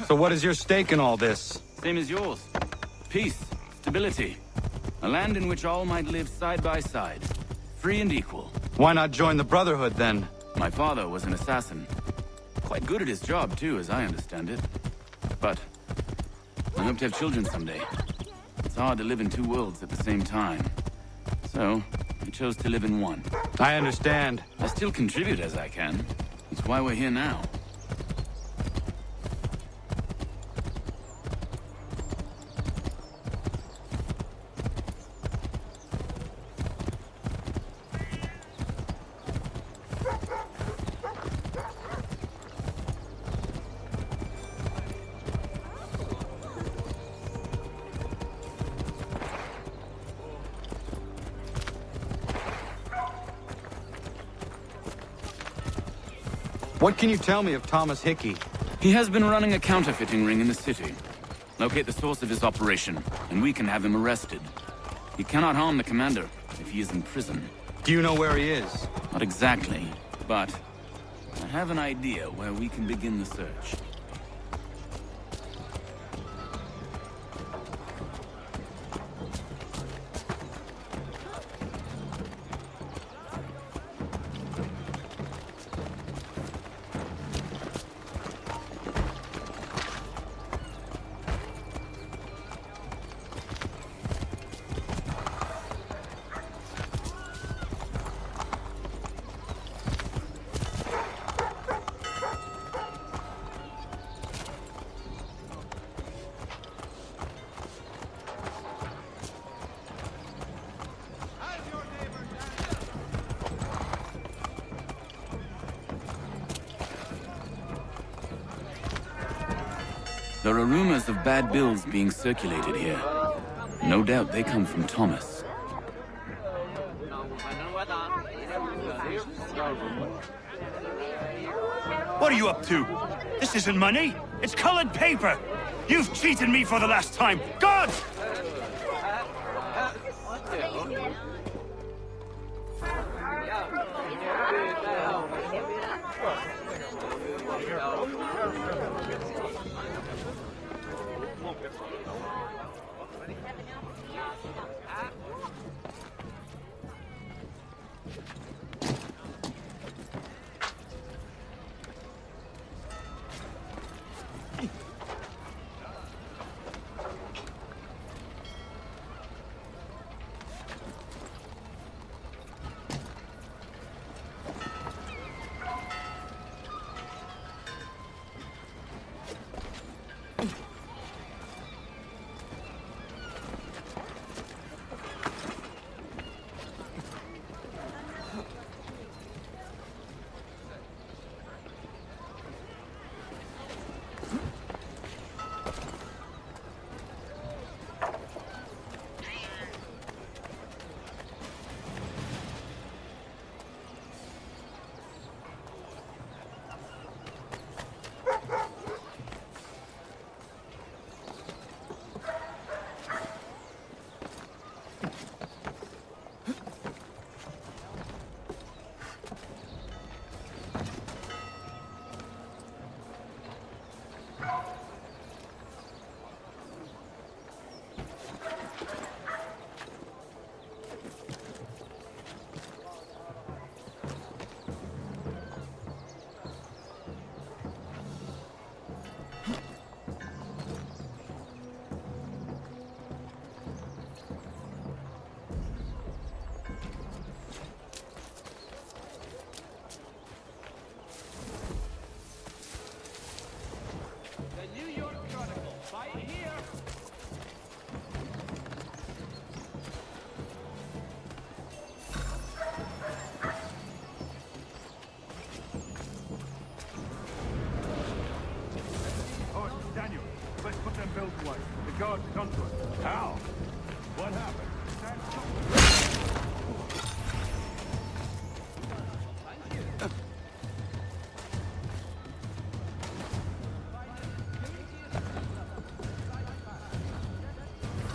So what is your stake in all this? Same as yours. Peace, stability. A land in which all might live side by side. Free and equal. Why not join the Brotherhood, then? My father was an assassin. Quite good at his job, too, as I understand it. But I hope to have children someday. It's hard to live in two worlds at the same time. So, I chose to live in one. I understand. I still contribute as I can. That's why we're here now. What can you tell me of Thomas Hickey? He has been running a counterfeiting ring in the city. Locate the source of his operation, and we can have him arrested. He cannot harm the commander if he is in prison. Do you know where he is? Not exactly, but I have an idea where we can begin the search. There are rumors of bad bills being circulated here. No doubt they come from Thomas. What are you up to? This isn't money. It's colored paper. You've cheated me for the last time. God! guard to come to us. How? What happened?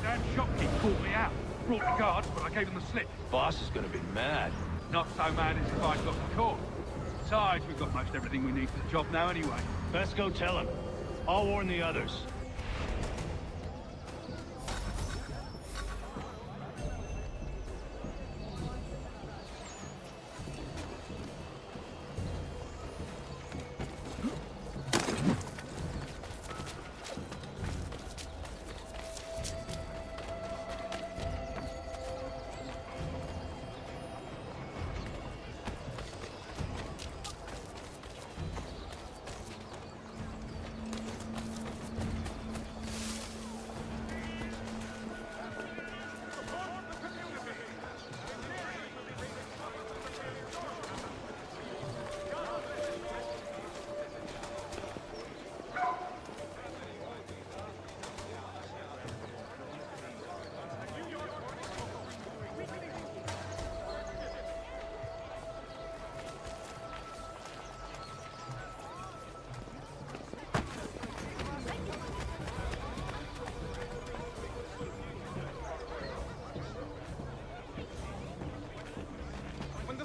That shopkeep called me out. Brought the guards, but I gave him the slip. Boss is gonna be mad. Not so mad as if I'd got the caught. Besides, we've got most everything we need for the job now anyway. Best go tell him. I'll warn the others.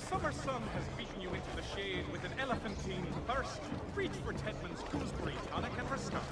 Summer sun has beaten you into the shade with an elephantine thirst. Reach for Tedman's gooseberry tonic and restart.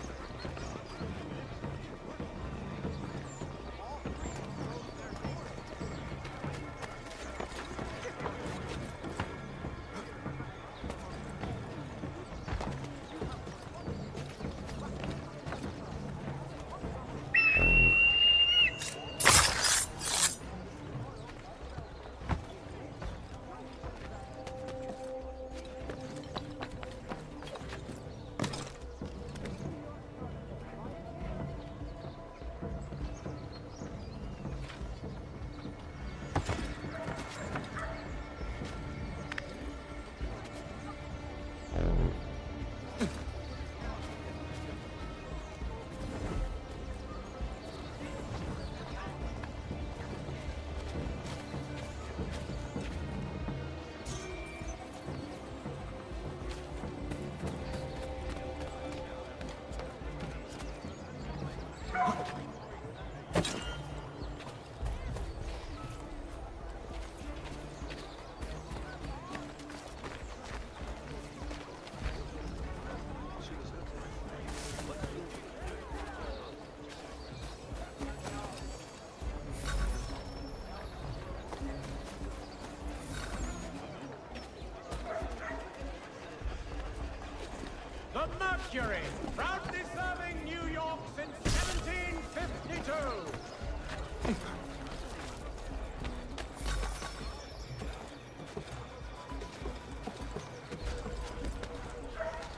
The Mercury, proudly serving New York since 1752.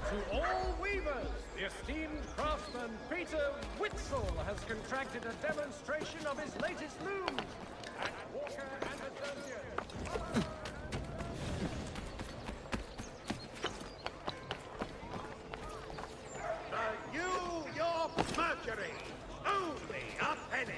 To all weavers, the esteemed craftsman Peter Witzel has contracted a demonstration of his latest looms at Walker and Associates. Mercury, only a penny.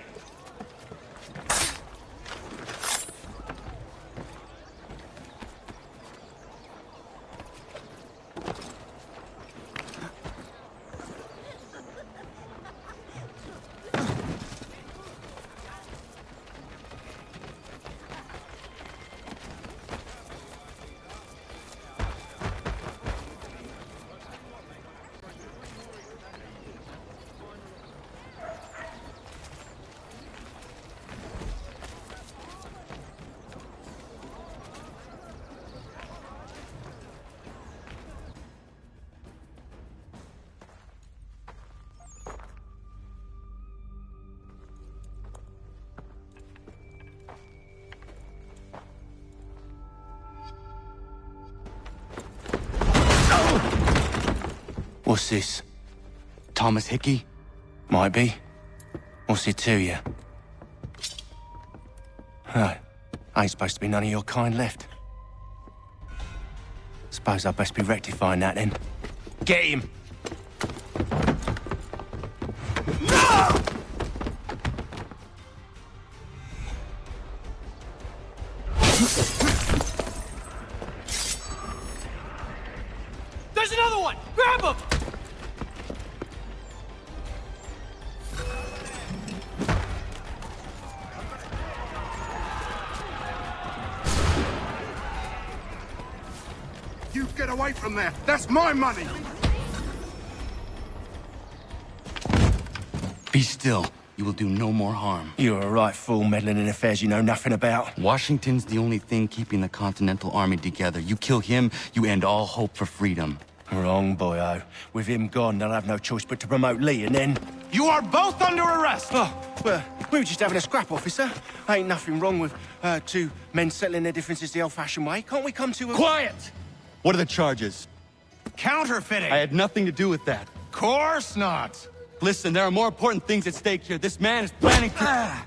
What's this? Thomas Hickey? Might be. What's it to you? Oh, ain't supposed to be none of your kind left. Suppose I best be rectifying that then. Get him! There's another one! Grab him! You get away from there! That's my money! still. You will do no more harm. You're a right fool meddling in affairs you know nothing about. Washington's the only thing keeping the Continental Army together. You kill him, you end all hope for freedom. Wrong, boyo. With him gone, they'll have no choice but to promote Lee, and then... You are both under arrest! Oh, well, we were just having a scrap, officer. Ain't nothing wrong with two men settling their differences the old-fashioned way. Can't we come to a... Quiet! What are the charges? Counterfeiting! I had nothing to do with that. Course not! Listen, there are more important things at stake here. This man is planning to...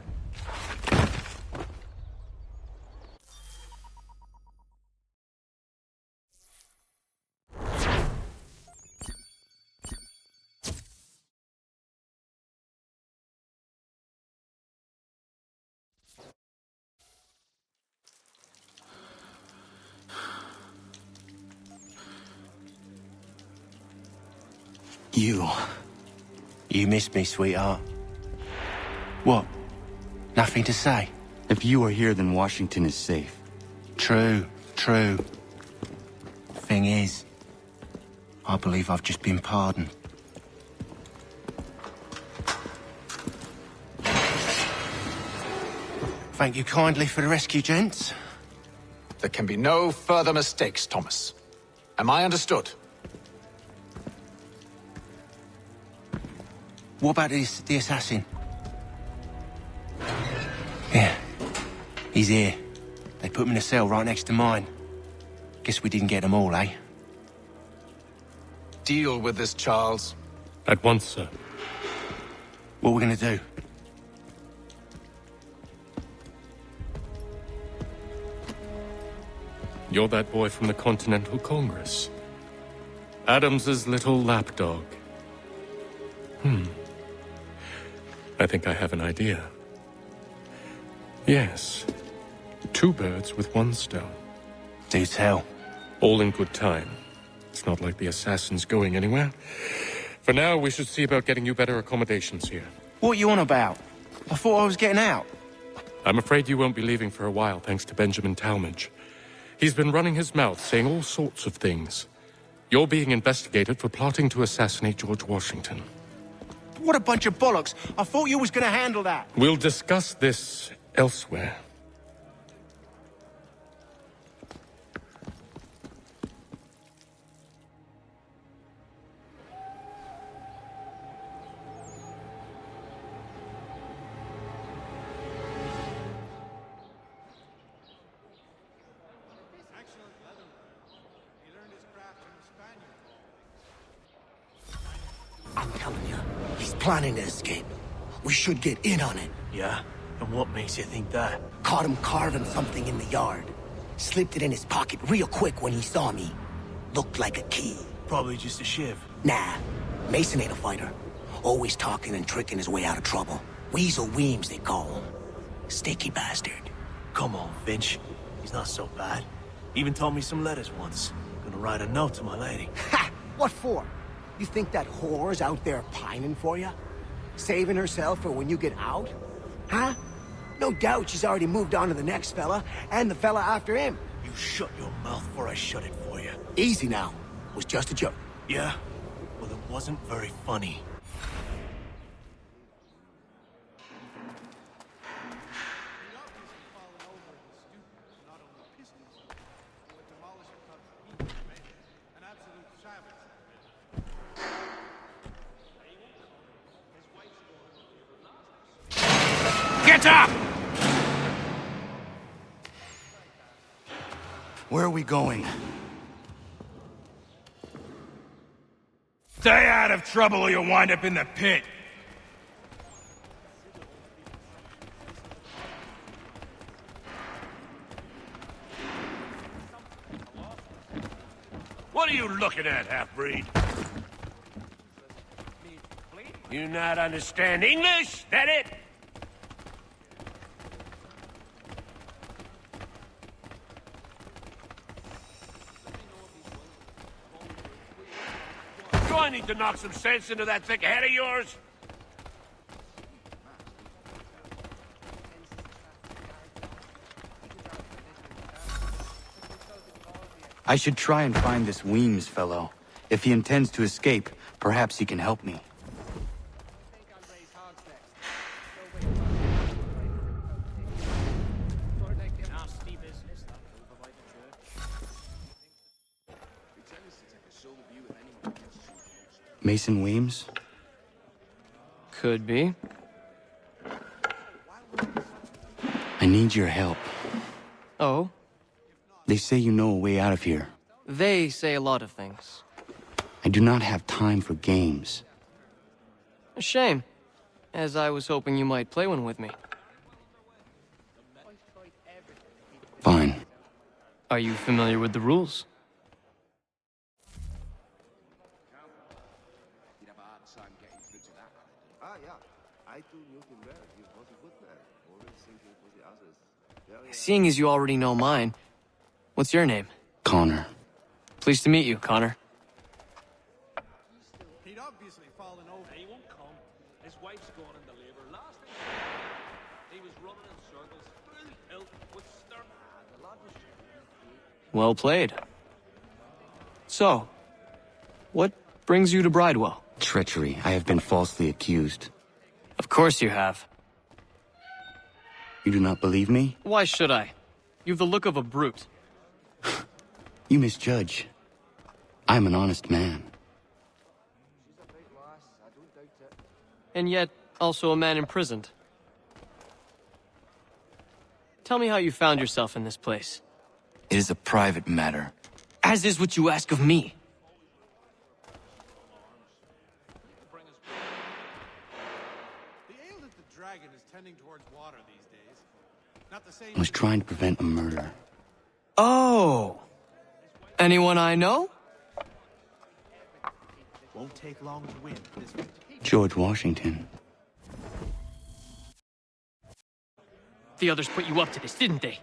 You missed me, sweetheart. What? Nothing to say? If you are here, then Washington is safe. True. Thing is, I believe I've just been pardoned. Thank you kindly for the rescue, gents. There can be no further mistakes, Thomas. Am I understood? What about the assassin? Yeah, he's here. They put him in a cell right next to mine. Guess we didn't get them all, eh? Deal with this, Charles. At once, sir. What we're gonna do? You're that boy from the Continental Congress. Adams's little lapdog. I think I have an idea. Yes. 2 birds with 1 stone. Do tell. All in good time. It's not like the assassin's going anywhere. For now, we should see about getting you better accommodations here. What you on about? I thought I was getting out. I'm afraid you won't be leaving for a while, thanks to Benjamin Talmadge. He's been running his mouth, saying all sorts of things. You're being investigated for plotting to assassinate George Washington. What a bunch of bollocks. I thought you was gonna handle that. We'll discuss this elsewhere. I'm telling you, he's planning to escape. We should get in on it. Yeah? And what makes you think that? Caught him carving something in the yard. Slipped it in his pocket real quick when he saw me. Looked like a key. Probably just a shiv. Nah, Mason ain't a fighter. Always talking and tricking his way out of trouble. Weasel Weems, they call him. Sticky bastard. Come on, Finch. He's not so bad. Even told me some letters once. Gonna write a note to my lady. Ha! What for? You think that whore's out there pining for you? Saving herself for when you get out? Huh? No doubt she's already moved on to the next fella, and the fella after him. You shut your mouth before I shut it for you. Easy now. Was just a joke. Yeah? Well, it wasn't very funny. Get up! Where are we going? Stay out of trouble or you'll wind up in the pit. What are you looking at, half-breed? You not understand English? That it? Do I need to knock some sense into that thick head of yours? I should try and find this Weems fellow. If he intends to escape, perhaps he can help me. Mason Weems? Could be. I need your help. Oh? They say you know a way out of here. They say a lot of things. I do not have time for games. A shame, as I was hoping you might play one with me. Fine. Are you familiar with the rules? Seeing as you already know mine, what's your name? Connor. Pleased to meet you, Connor. He'd obviously fallen over. He won't come. His wife's gone into labor. Last thing he was running in circles, full tilt, with stern. The lad was... Well played. So, what brings you to Bridewell? Treachery. I have been falsely accused. Of course you have. You do not believe me? Why should I? You've the look of a brute. You misjudge. I'm an honest man. And yet, also a man imprisoned. Tell me how you found yourself in this place. It is a private matter. As is what you ask of me. The ale that the dragon is tending towards water these days. Not the same. I was trying to prevent a murder. Oh! Anyone I know? Won't take long to win this one. George Washington. The others put you up to this, didn't they?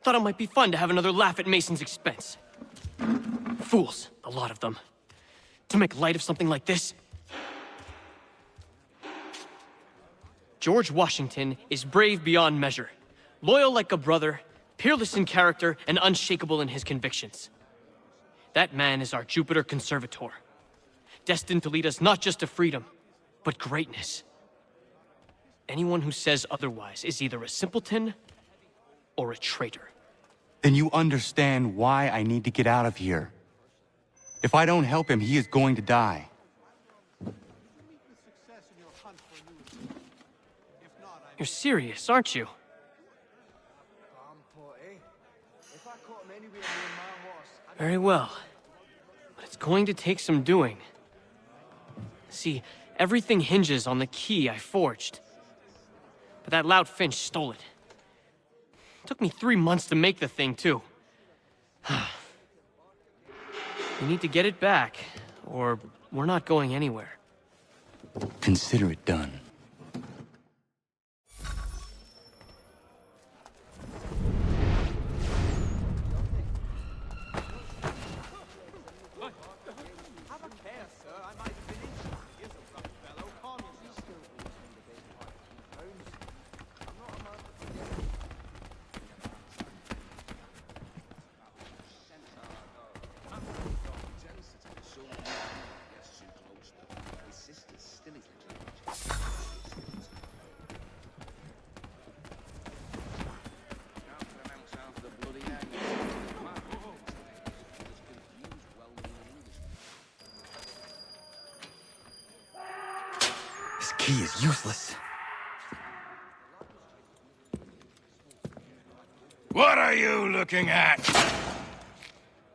Thought it might be fun to have another laugh at Mason's expense. Fools, a lot of them. To make light of something like this. George Washington is brave beyond measure, loyal like a brother, peerless in character, and unshakable in his convictions. That man is our Jupiter Conservator, destined to lead us not just to freedom, but greatness. Anyone who says otherwise is either a simpleton or a traitor. Then you understand why I need to get out of here. If I don't help him, he is going to die. You're serious, aren't you? Very well. But it's going to take some doing. See, everything hinges on the key I forged. But that lout Finch stole it. Took me 3 months to make the thing, too. We need to get it back, or we're not going anywhere. Consider it done. This key is useless. What are you looking at?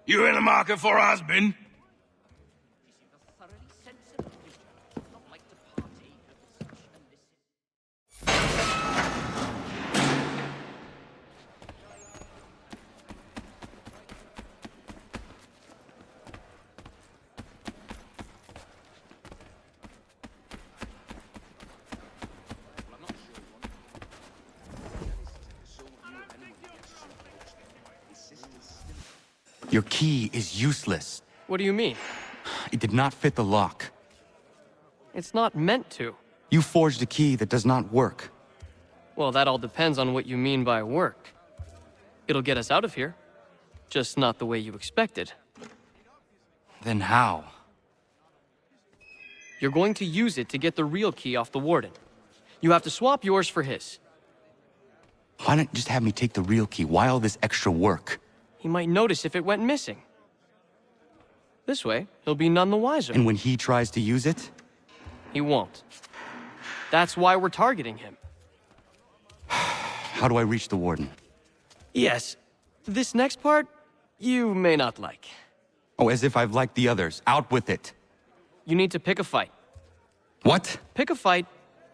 You in the market for a husband? Your key is useless. What do you mean? It did not fit the lock. It's not meant to. You forged a key that does not work. Well, that all depends on what you mean by work. It'll get us out of here. Just not the way you expected. Then how? You're going to use it to get the real key off the warden. You have to swap yours for his. Why not just have me take the real key? Why all this extra work? He might notice if it went missing. This way, he'll be none the wiser. And when he tries to use it? He won't. That's why we're targeting him. How do I reach the warden? Yes. This next part, you may not like. Oh, as if I've liked the others. Out with it. You need to pick a fight. What? Pick a fight,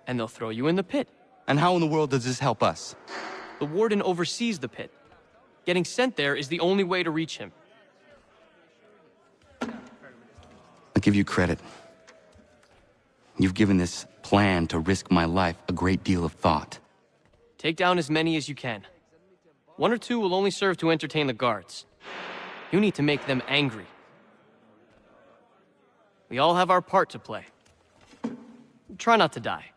and they'll throw you in the pit. And how in the world does this help us? The warden oversees the pit. Getting sent there is the only way to reach him. I'll give you credit. You've given this plan to risk my life a great deal of thought. Take down as many as you can. 1 or 2 will only serve to entertain the guards. You need to make them angry. We all have our part to play. Try not to die.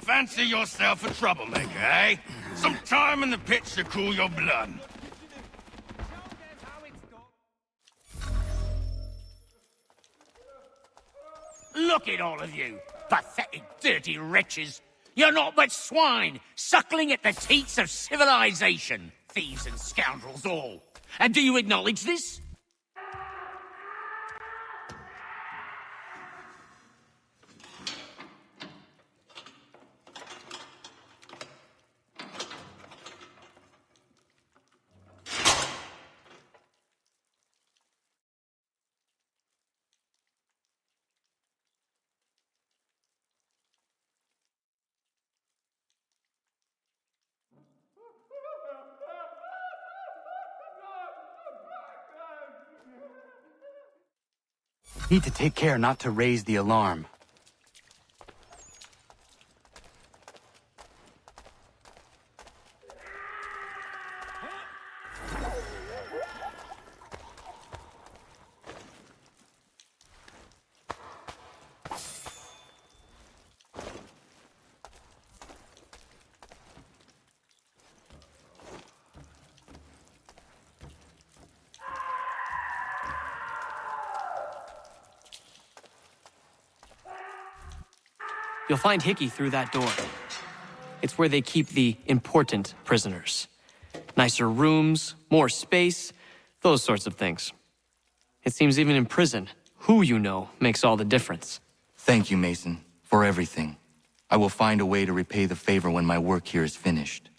Fancy yourself a troublemaker, eh? Some time in the pits to cool your blood. Look at all of you, pathetic, dirty wretches. You're not but swine, suckling at the teats of civilization. Thieves and scoundrels all. And do you acknowledge this? Need to take care not to raise the alarm. You'll find Hickey through that door. It's where they keep the important prisoners. Nicer rooms, more space, those sorts of things. It seems even in prison, who you know makes all the difference. Thank you, Mason, for everything. I will find a way to repay the favor when my work here is finished.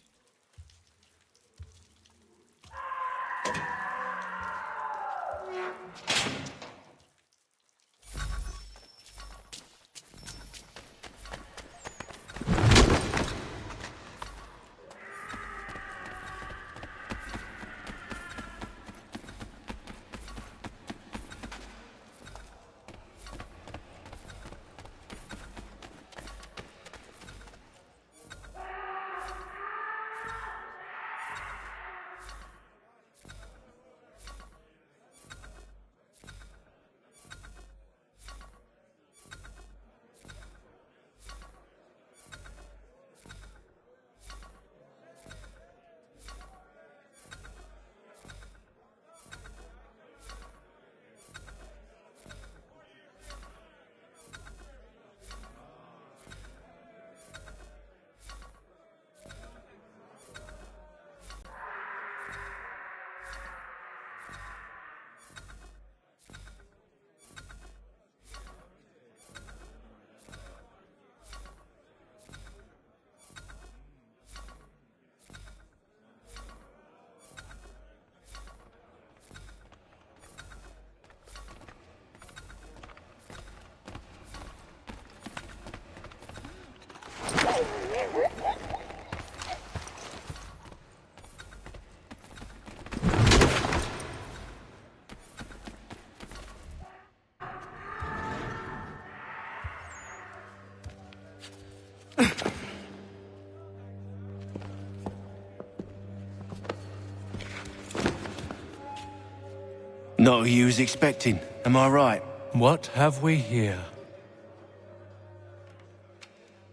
Not who you was expecting, am I right? What have we here?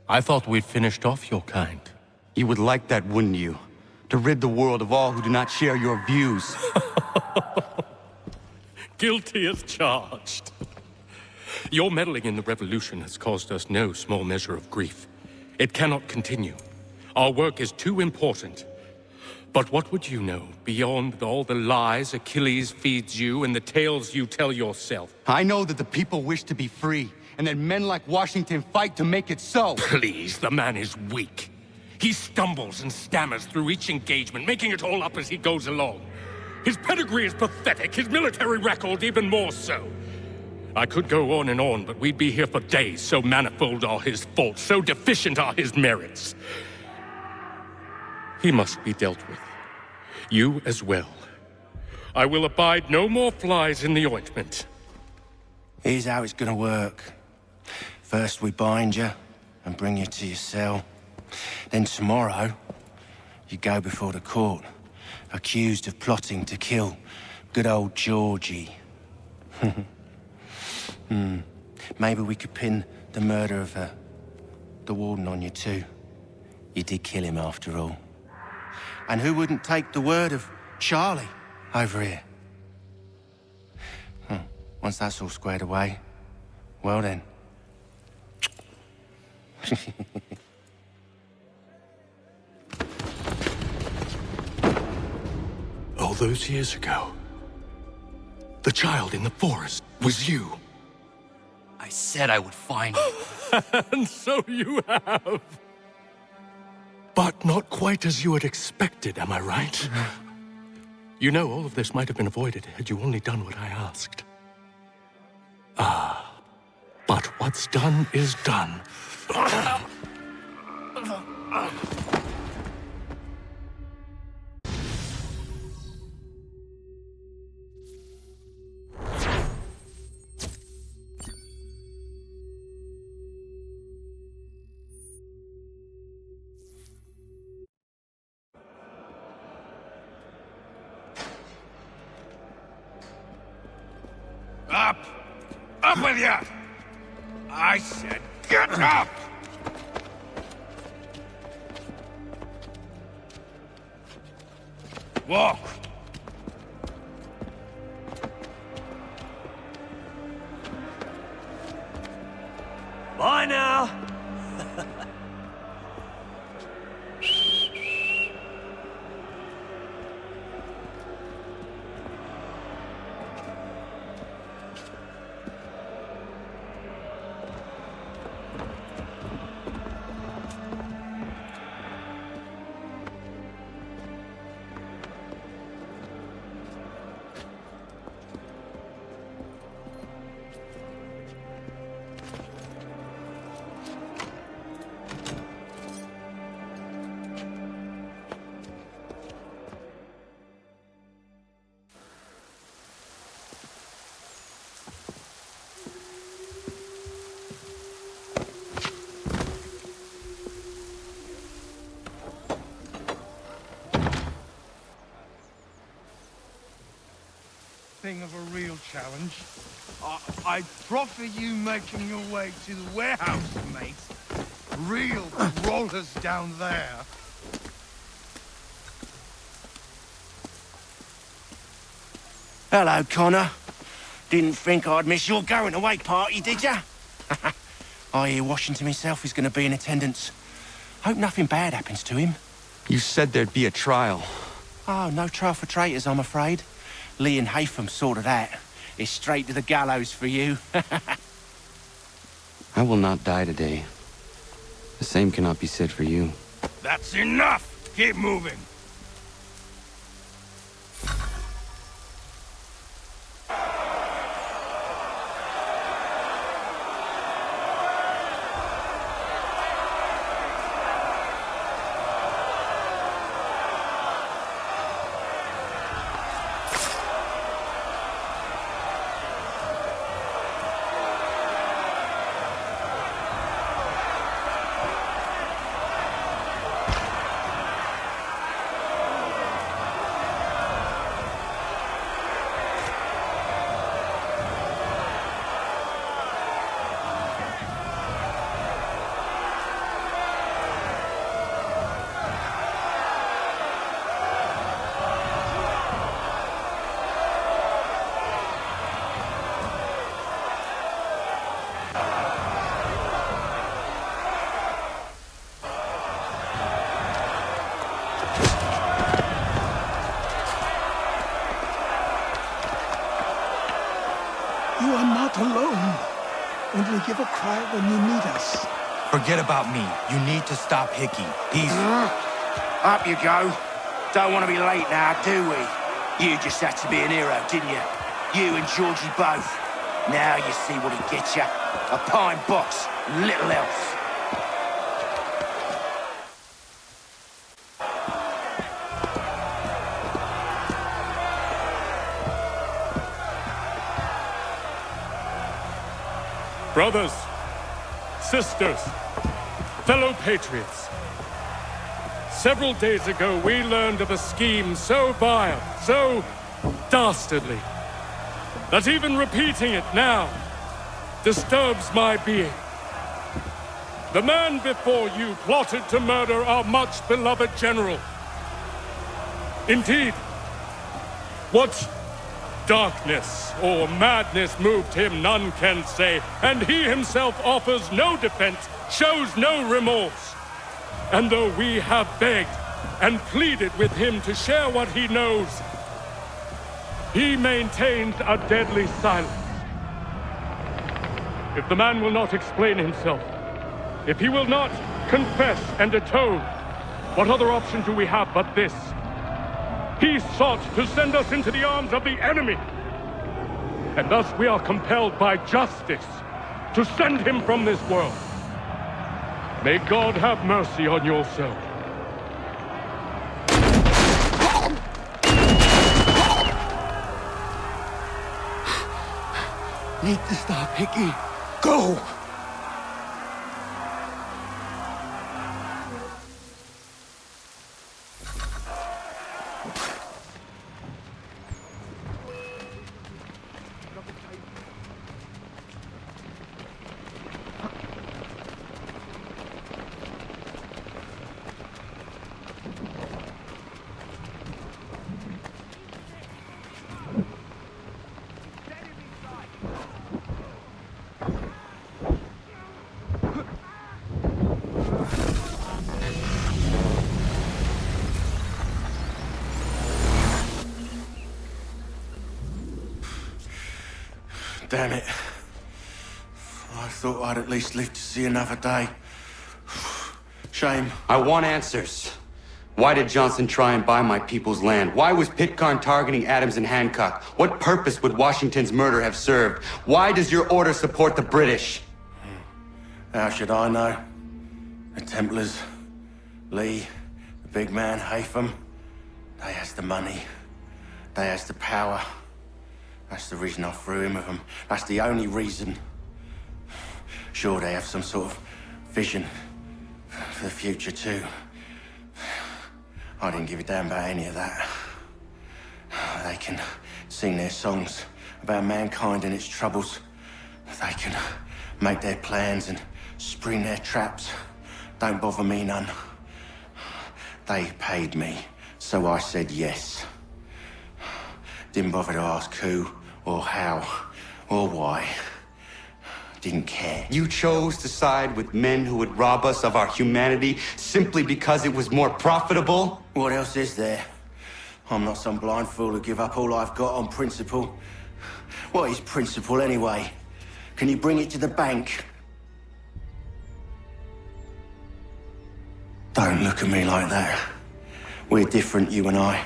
I thought we'd finished off your kind. You would like that, wouldn't you? To rid the world of all who do not share your views. Guilty as charged. Your meddling in the revolution has caused us no small measure of grief. It cannot continue. Our work is too important. But what would you know beyond all the lies Achilles feeds you and the tales you tell yourself? I know that the people wish to be free, and that men like Washington fight to make it so. Please, the man is weak. He stumbles and stammers through each engagement, making it all up as he goes along. His pedigree is pathetic, his military record even more so. I could go on, but we'd be here for days, so manifold are his faults, so deficient are his merits. He must be dealt with. You as well. I will abide no more flies in the ointment. Here's how it's gonna work. First we bind you and bring you to your cell. Then tomorrow, you go before the court, accused of plotting to kill good old Georgie. Maybe we could pin the murder of the warden on you too. You did kill him after all. And who wouldn't take the word of Charlie over here? Once that's all squared away, well then. All those years ago, the child in the forest was you. I said I would find you. And so you have. But not quite as you had expected, am I right? You know, all of this might have been avoided had you only done what I asked. But what's done is done. Up! Up with you! I said get up! Walk! Bye now! Of a real challenge. I'd proffer you making your way to the warehouse, mate. Real crawlers down there. Hello, Connor. Didn't think I'd miss your going away party, did ya? I hear Washington himself is going to be in attendance. Hope nothing bad happens to him. You said there'd be a trial. Oh, no trial for traitors, I'm afraid. Lee and Haytham sorted that. It's straight to the gallows for you. I will not die today. The same cannot be said for you. That's enough! Keep moving! are not alone. Only give a cry when you need us. Forget about me. You need to stop Hickey. He's... Up you go. Don't want to be late now, do we? You just had to be an hero, didn't you? You and Georgie both. Now you see what he gets you. A pine box, little else. Brothers, sisters, fellow patriots. Several days ago, we learned of a scheme so vile, so dastardly, that even repeating it now disturbs my being. The man before you plotted to murder our much-beloved general. Indeed, what darkness or madness moved him, none can say, and he himself offers no defense, shows no remorse. And though we have begged and pleaded with him to share what he knows, he maintains a deadly silence. If the man will not explain himself, if he will not confess and atone, what other option do we have but this? He sought to send us into the arms of the enemy. And thus we are compelled by justice to send him from this world. May God have mercy on your soul. Need to stop, Hickey. Go! Damn it. I thought I'd at least live to see another day. Shame. I want answers. Why did Johnson try and buy my people's land? Why was Pitcairn targeting Adams and Hancock? What purpose would Washington's murder have served? Why does your order support the British? How should I know? The Templars, Lee, the big man, Haytham, they has the money. They has the power. That's the reason I threw in with them. That's the only reason. Sure, they have some sort of vision for the future too. I didn't give a damn about any of that. They can sing their songs about mankind and its troubles. They can make their plans and spring their traps. Don't bother me none. They paid me, so I said yes. Didn't bother to ask who, or how, or why. Didn't care. You chose to side with men who would rob us of our humanity simply because it was more profitable? What else is there? I'm not some blind fool who give up all I've got on principle. What is principle anyway? Can you bring it to the bank? Don't look at me like that. We're different, you and I.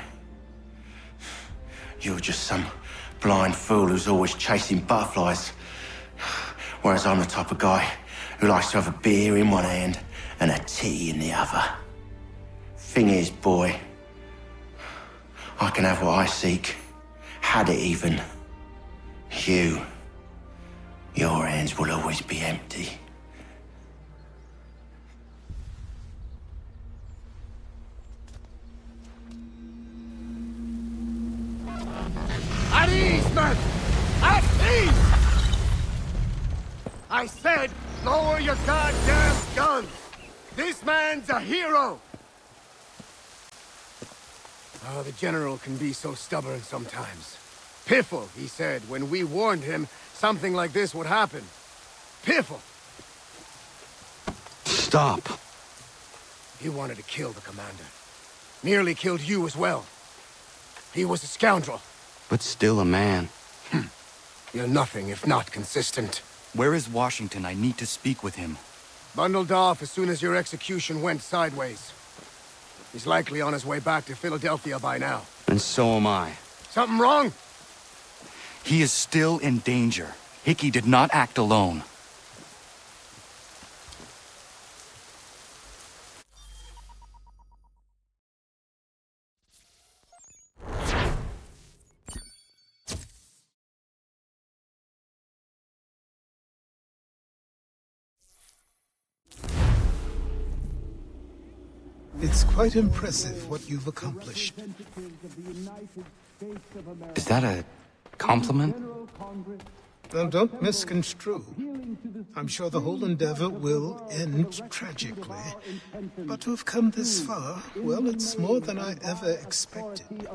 You're just some blind fool who's always chasing butterflies. Whereas I'm the type of guy who likes to have a beer in one hand and a tea in the other. Thing is, boy, I can have what I seek. Had it even. Your hands will always be empty. At ease, men! At ease! I said, lower your goddamn guns! This man's a hero! Oh, the General can be so stubborn sometimes. Piffle, he said, when we warned him something like this would happen. Piffle! Stop. He wanted to kill the commander. Nearly killed you as well. He was a scoundrel. But still a man. You're nothing if not consistent. Where is Washington? I need to speak with him. Bundled off as soon as your execution went sideways. He's likely on his way back to Philadelphia by now. And so am I. Something wrong? He is still in danger. Hickey did not act alone. It's quite impressive what you've accomplished. Is that a compliment? Now, don't misconstrue. I'm sure the whole endeavor will end tragically. But to have come this far, well, it's more than I ever expected.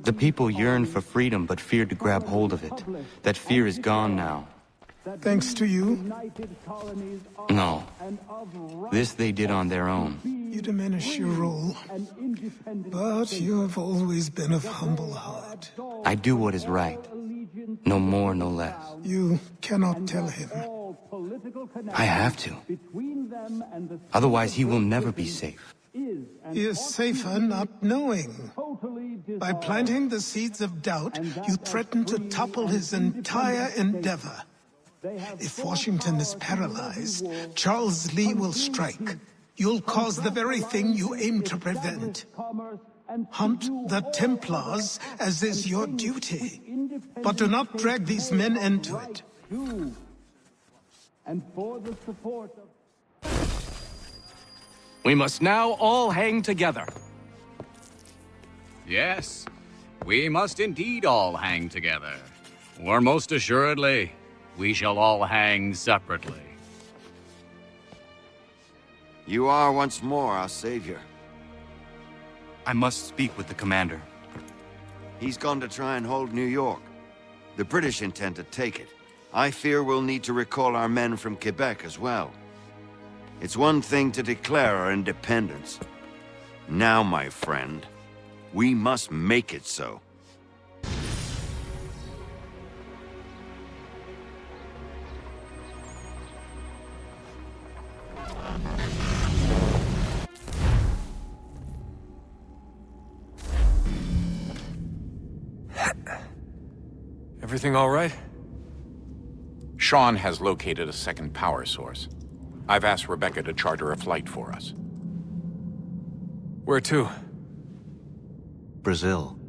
The people yearn for freedom but feared to grab hold of it. That fear is gone now. Thanks to you? No. This they did on their own. You diminish your role. But you have always been of humble heart. I do what is right. No more, no less. You cannot tell him. I have to. Otherwise, he will never be safe. He is safer not knowing. By planting the seeds of doubt, you threaten to topple his entire endeavor. If Washington is paralyzed, Charles Lee will strike. You'll cause the very thing you aim to prevent. Hunt the Templars, as is your duty. But do not drag these men into it. We must now all hang together. Yes, we must indeed all hang together. Or most assuredly, we shall all hang separately. You are once more our savior. I must speak with the commander. He's gone to try and hold New York. The British intend to take it. I fear we'll need to recall our men from Quebec as well. It's one thing to declare our independence. Now, my friend, we must make it so. Everything all right? Sean has located a second power source. I've asked Rebecca to charter a flight for us. Where to? Brazil.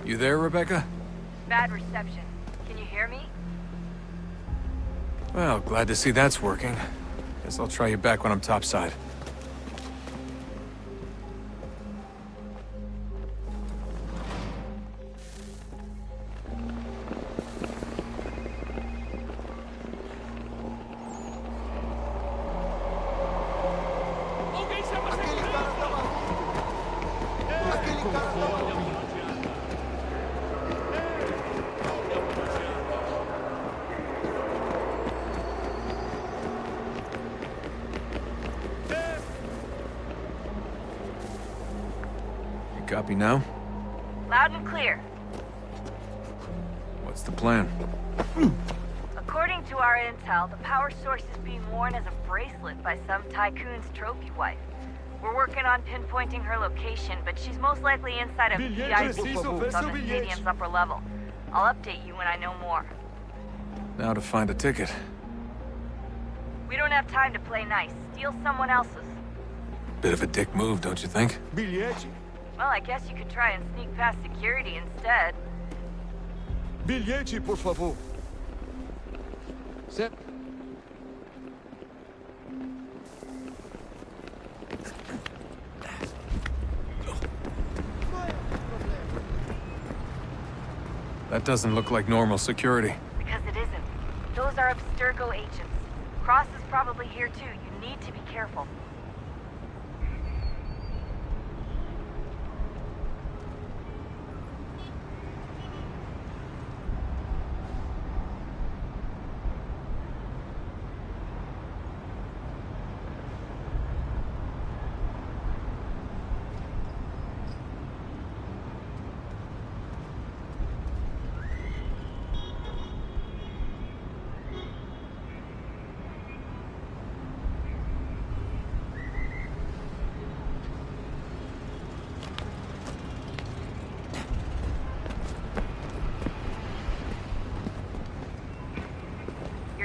You there, Rebecca? Bad reception. Can you hear me? Well, glad to see that's working. Guess I'll try you back when I'm topside. Copy now? Loud and clear. What's the plan? According to our intel, the power source is being worn as a bracelet by some tycoon's trophy wife. We're working on pinpointing her location, but she's most likely inside of VIP on the stadium's upper level. I'll update you when I know more. Now to find a ticket. We don't have time to play nice. Steal someone else's. Bit of a dick move, don't you think? Well, I guess you could try and sneak past security instead. Bilhete, por favor. Certo. That doesn't look like normal security. Because it isn't. Those are Abstergo agents. Cross is probably here too. You need to be careful.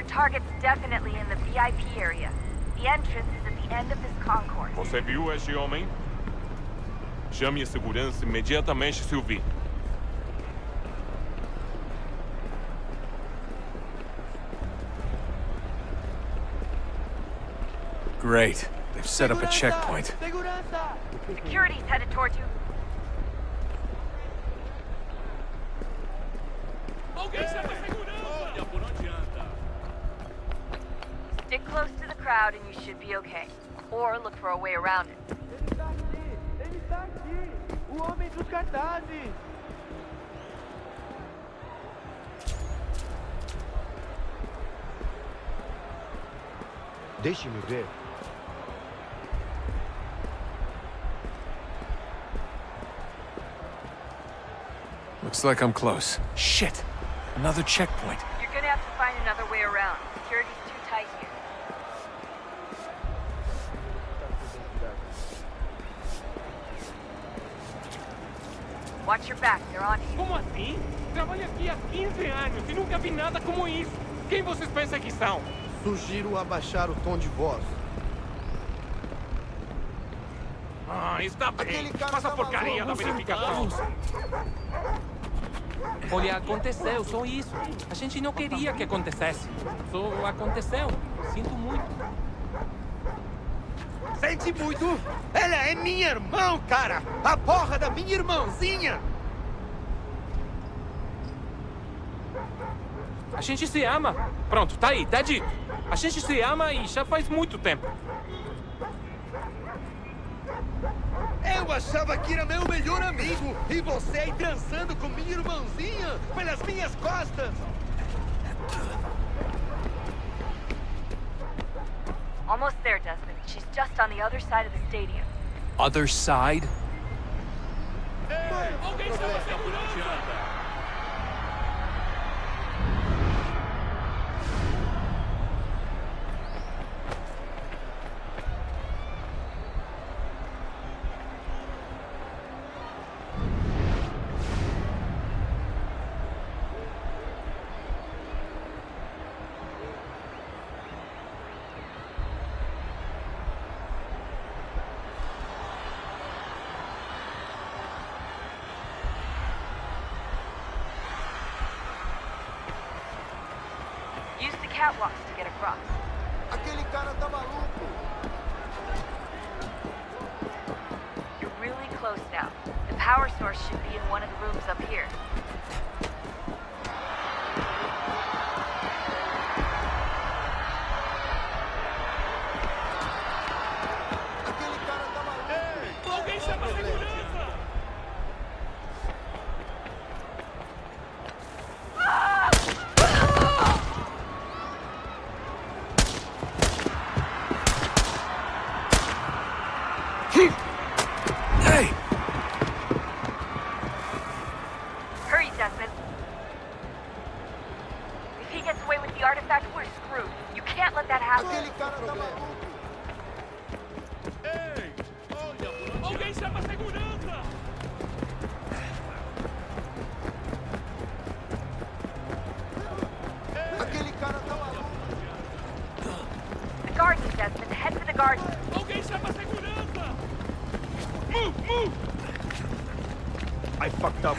Target's definitely in the VIP area. The entrance is at the end of this concourse. Você viu este homem? Chame a segurança imediatamente se o vir. Great. They've set up a checkpoint. Security's headed towards you. Stick close to the crowd and you should be okay. Or look for a way around it. Ele está aqui! O homem dos cartazes! Deixe-me ver. Looks like I'm close. Shit! Another checkpoint. You're gonna have to find another way around. Security's too tight here. Watch your back, they're on you. Como assim? Trabalho aqui há 15 anos e nunca vi nada como isso. Quem vocês pensam que são? Sugiro abaixar o tom de voz. Ah, está bem. Faça a porcaria da verificação. Olha, aconteceu, só isso. A gente não queria que acontecesse. Só aconteceu. Sinto muito. Sente muito? Ela é minha irmã, cara! A porra da minha irmãzinha! A gente se ama. Pronto, tá aí, tá dito. A gente se ama e já faz muito tempo. Eu achava que era meu melhor amigo e você aí dançando com minha irmãzinha pelas minhas costas! Almost there, Desmond. She's just on the other side of the stadium. Other side? Use the catwalks to get across. Aquele cara tá maluco. You're really close now. The power source should be in one of the rooms up here. Alguém chama a segurança! Hey! Hurry, Desmond. If he gets away with the artifact, we're screwed. You can't let that happen. Alguém chama a segurança! Aquele cara tá maluco. The garden, Desmond. Head for the garden. Alguém chama a segurança! Move, move! I fucked up.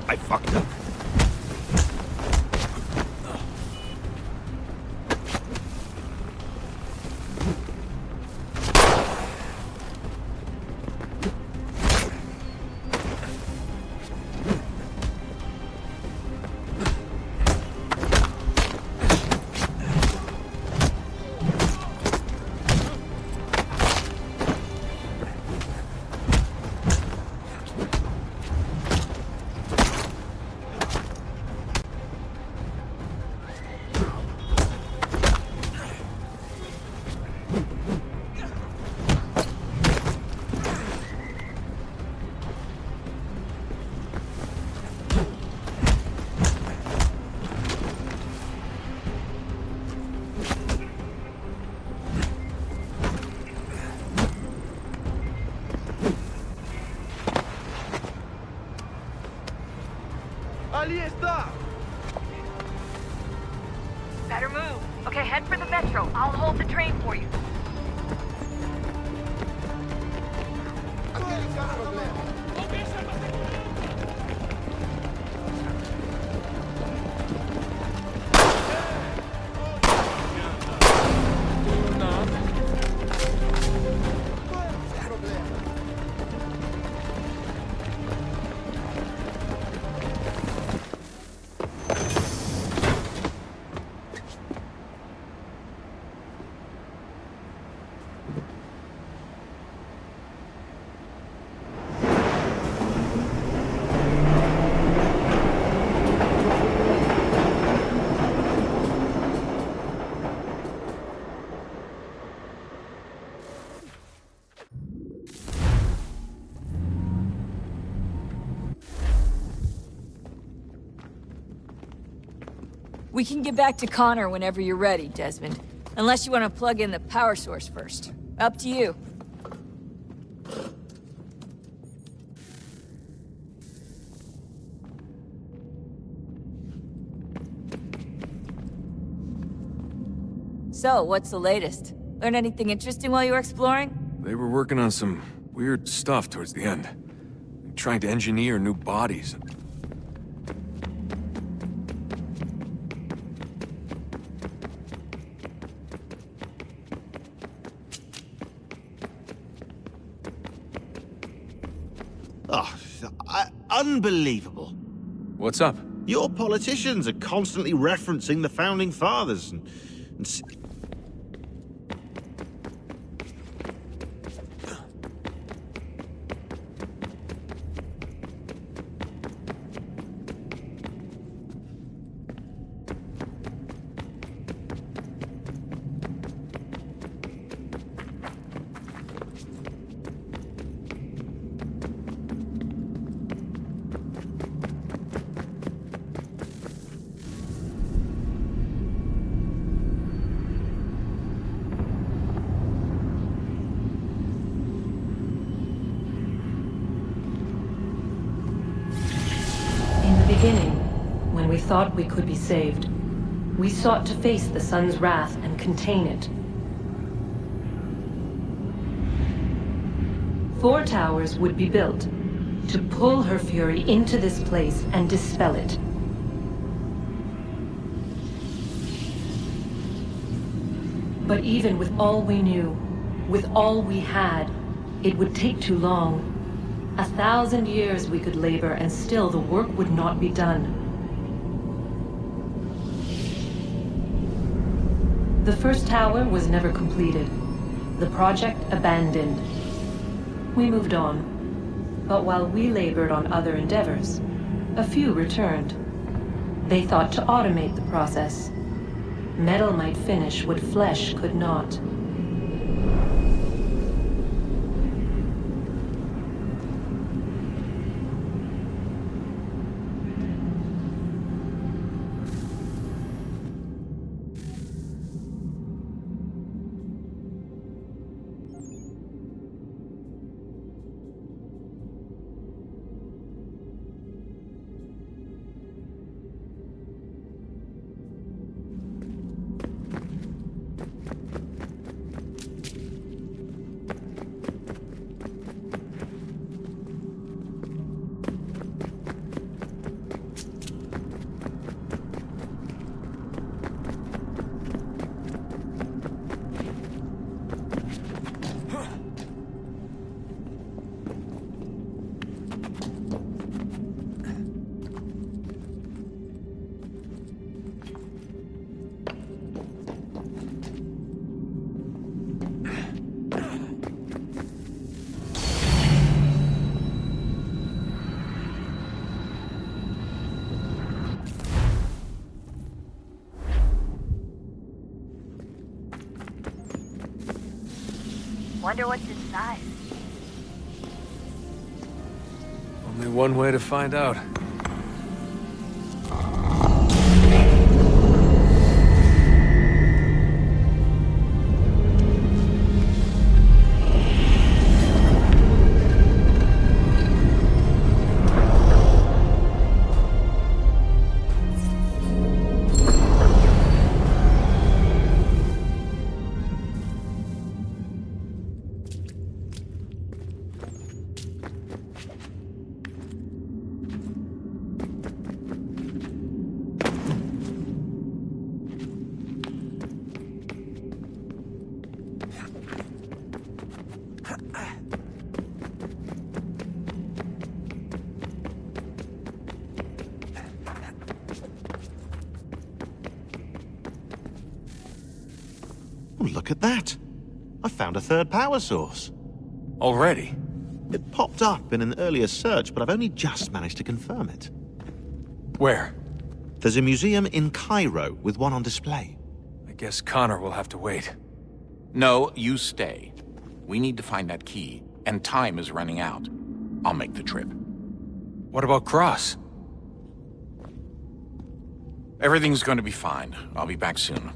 I fucked up. Ali está! Better move. Okay, head for the metro. I'll hold the train for you. Aquele cara problema. We can get back to Connor whenever you're ready, Desmond. Unless you want to plug in the power source first. Up to you. So, what's the latest? Learn anything interesting while you were exploring? They were working on some weird stuff towards the end. Trying to engineer new bodies. Unbelievable. What's up? Your politicians are constantly referencing the Founding Fathers and When we thought we could be saved, we sought to face the sun's wrath and contain it. 4 towers would be built to pull her fury into this place and dispel it. But even with all we knew, with all we had, it would take too long. 1,000 years we could labor and still the work would not be done. The first tower was never completed. The project abandoned. We moved on. But while we labored on other endeavors, a few returned. They thought to automate the process. Metal might finish what flesh could not. Wonder what's inside. Only one way to find out. Oh, look at that. I found a third power source. Already? It popped up in an earlier search, but I've only just managed to confirm it. Where? There's a museum in Cairo with one on display. I guess Connor will have to wait. No, you stay. We need to find that key, and time is running out. I'll make the trip. What about Cross? Everything's going to be fine. I'll be back soon.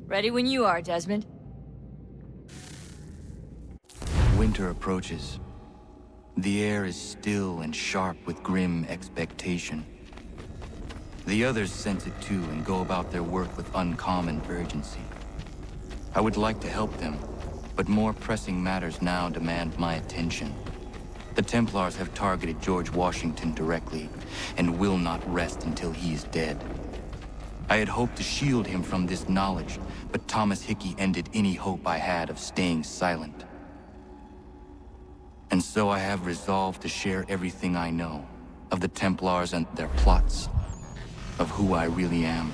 Ready when you are, Desmond. Winter approaches. The air is still and sharp with grim expectation. The others sense it too and go about their work with uncommon urgency. I would like to help them, but more pressing matters now demand my attention. The Templars have targeted George Washington directly, and will not rest until he is dead. I had hoped to shield him from this knowledge, but Thomas Hickey ended any hope I had of staying silent. And so I have resolved to share everything I know of the Templars and their plots, of who I really am.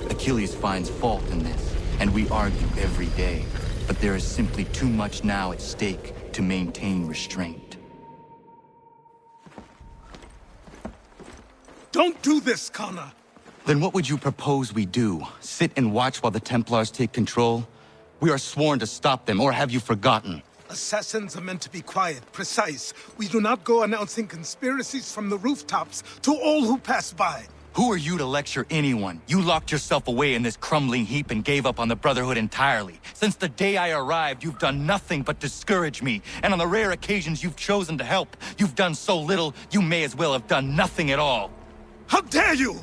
Achilles finds fault in this, and we argue every day, but there is simply too much now at stake to maintain restraint. Don't do this, Connor! Then what would you propose we do? Sit and watch while the Templars take control? We are sworn to stop them, or have you forgotten? Assassins are meant to be quiet, precise. We do not go announcing conspiracies from the rooftops to all who pass by. Who are you to lecture anyone? You locked yourself away in this crumbling heap and gave up on the Brotherhood entirely. Since the day I arrived, you've done nothing but discourage me. And on the rare occasions you've chosen to help, you've done so little, you may as well have done nothing at all. How dare you!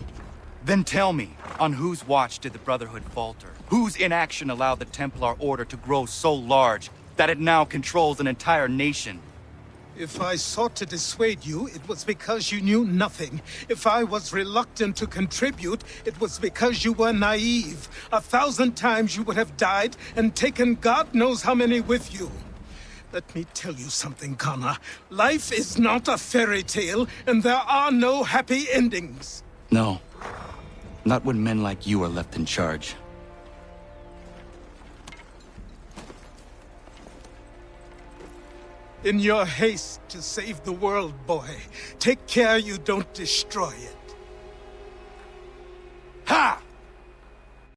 Then tell me, on whose watch did the Brotherhood falter? Whose inaction allowed the Templar Order to grow so large that it now controls an entire nation? If I sought to dissuade you, it was because you knew nothing. If I was reluctant to contribute, it was because you were naive. 1,000 times you would have died and taken God knows how many with you. Let me tell you something, Connor. Life is not a fairy tale, and there are no happy endings. No. Not when men like you are left in charge. In your haste to save the world, boy, take care you don't destroy it. Ha!